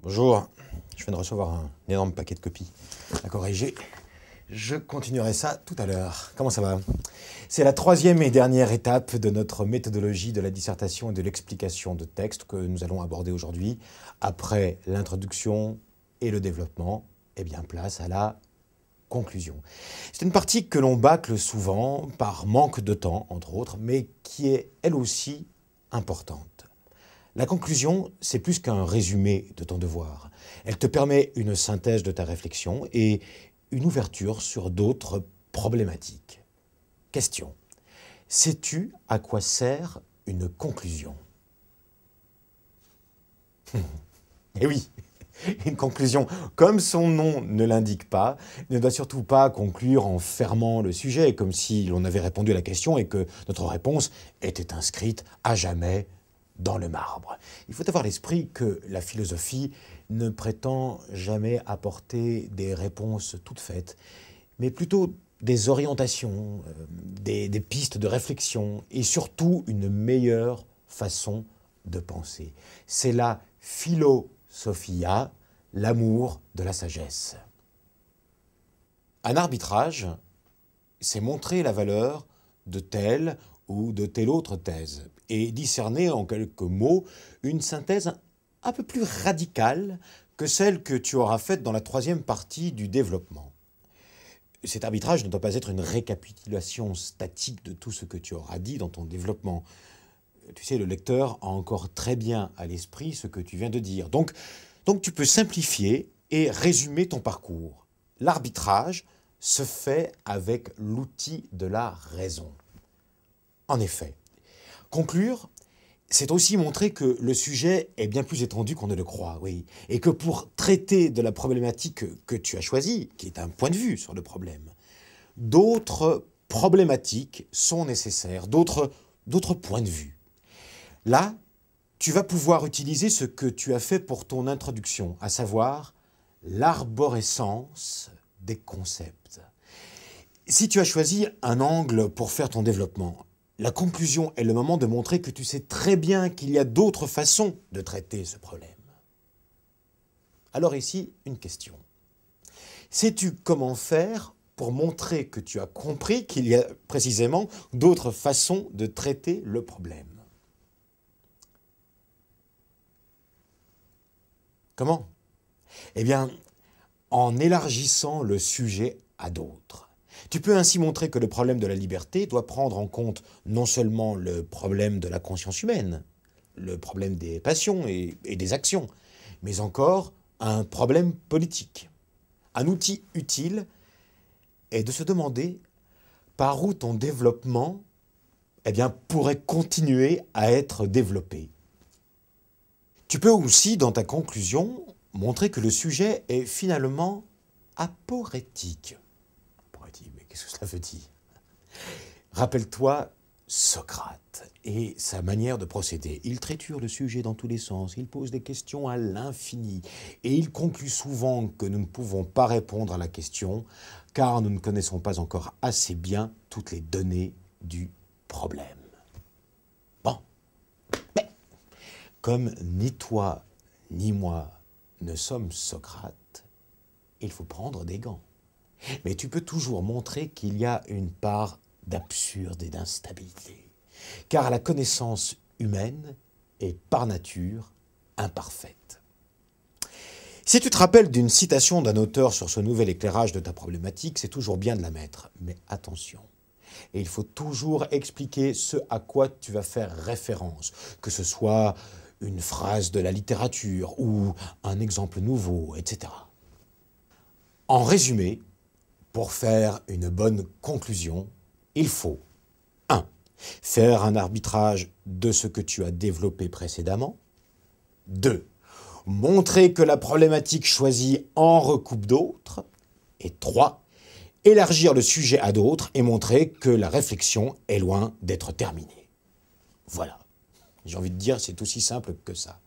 Bonjour, je viens de recevoir un énorme paquet de copies à corriger. Je continuerai ça tout à l'heure. Comment ça va? C'est la troisième et dernière étape de notre méthodologie de la dissertation et de l'explication de texte que nous allons aborder aujourd'hui. Après l'introduction et le développement, eh bien place à la conclusion. C'est une partie que l'on bâcle souvent par manque de temps, entre autres, mais qui est elle aussi importante. La conclusion, c'est plus qu'un résumé de ton devoir. Elle te permet une synthèse de ta réflexion et une ouverture sur d'autres problématiques. Question. Sais-tu à quoi sert une conclusion? Eh oui, une conclusion, comme son nom ne l'indique pas, ne doit surtout pas conclure en fermant le sujet, comme si l'on avait répondu à la question et que notre réponse était inscrite à jamais dans le marbre. Il faut avoir l'esprit que la philosophie ne prétend jamais apporter des réponses toutes faites, mais plutôt des orientations, des pistes de réflexion et surtout une meilleure façon de penser. C'est la philosophia, l'amour de la sagesse. Un arbitrage, c'est montrer la valeur de telle ou de telle autre thèse, et discerner en quelques mots une synthèse un peu plus radicale que celle que tu auras faite dans la troisième partie du développement. Cet arbitrage ne doit pas être une récapitulation statique de tout ce que tu auras dit dans ton développement. Tu sais, le lecteur a encore très bien à l'esprit ce que tu viens de dire. Donc tu peux simplifier et résumer ton parcours. L'arbitrage se fait avec l'outil de la raison. En effet, conclure, c'est aussi montrer que le sujet est bien plus étendu qu'on ne le croit, oui. Et que pour traiter de la problématique que tu as choisie, qui est un point de vue sur le problème, d'autres problématiques sont nécessaires, d'autres points de vue. Là, tu vas pouvoir utiliser ce que tu as fait pour ton introduction, à savoir l'arborescence des concepts. Si tu as choisi un angle pour faire ton développement, la conclusion est le moment de montrer que tu sais très bien qu'il y a d'autres façons de traiter ce problème. Alors ici, une question. Sais-tu comment faire pour montrer que tu as compris qu'il y a précisément d'autres façons de traiter le problème? Comment? Eh bien, en élargissant le sujet à d'autres. Tu peux ainsi montrer que le problème de la liberté doit prendre en compte non seulement le problème de la conscience humaine, le problème des passions et des actions, mais encore un problème politique. Un outil utile est de se demander par où ton développement pourrait continuer à être développé. Tu peux aussi, dans ta conclusion, montrer que le sujet est finalement aporétique. Mais qu'est-ce que cela veut dire? Rappelle-toi Socrate et sa manière de procéder. Il triture le sujet dans tous les sens, il pose des questions à l'infini et il conclut souvent que nous ne pouvons pas répondre à la question car nous ne connaissons pas encore assez bien toutes les données du problème. Bon, mais comme ni toi ni moi ne sommes Socrate, il faut prendre des gants. Mais tu peux toujours montrer qu'il y a une part d'absurde et d'instabilité. Car la connaissance humaine est par nature imparfaite. Si tu te rappelles d'une citation d'un auteur sur ce nouvel éclairage de ta problématique, c'est toujours bien de la mettre. Mais attention, et il faut toujours expliquer ce à quoi tu vas faire référence, que ce soit une phrase de la littérature ou un exemple nouveau, etc. En résumé, pour faire une bonne conclusion, il faut 1. Faire un arbitrage de ce que tu as développé précédemment. 2. Montrer que la problématique choisie en recoupe d'autres. Et 3. Élargir le sujet à d'autres et montrer que la réflexion est loin d'être terminée. Voilà. J'ai envie de dire, c'est aussi simple que ça.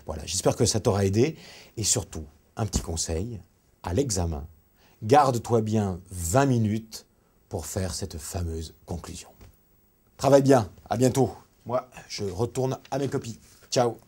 Voilà, j'espère que ça t'aura aidé. Et surtout, un petit conseil, à l'examen, garde-toi bien 20 minutes pour faire cette fameuse conclusion. Travaille bien, à bientôt. Moi, je retourne à mes copies. Ciao.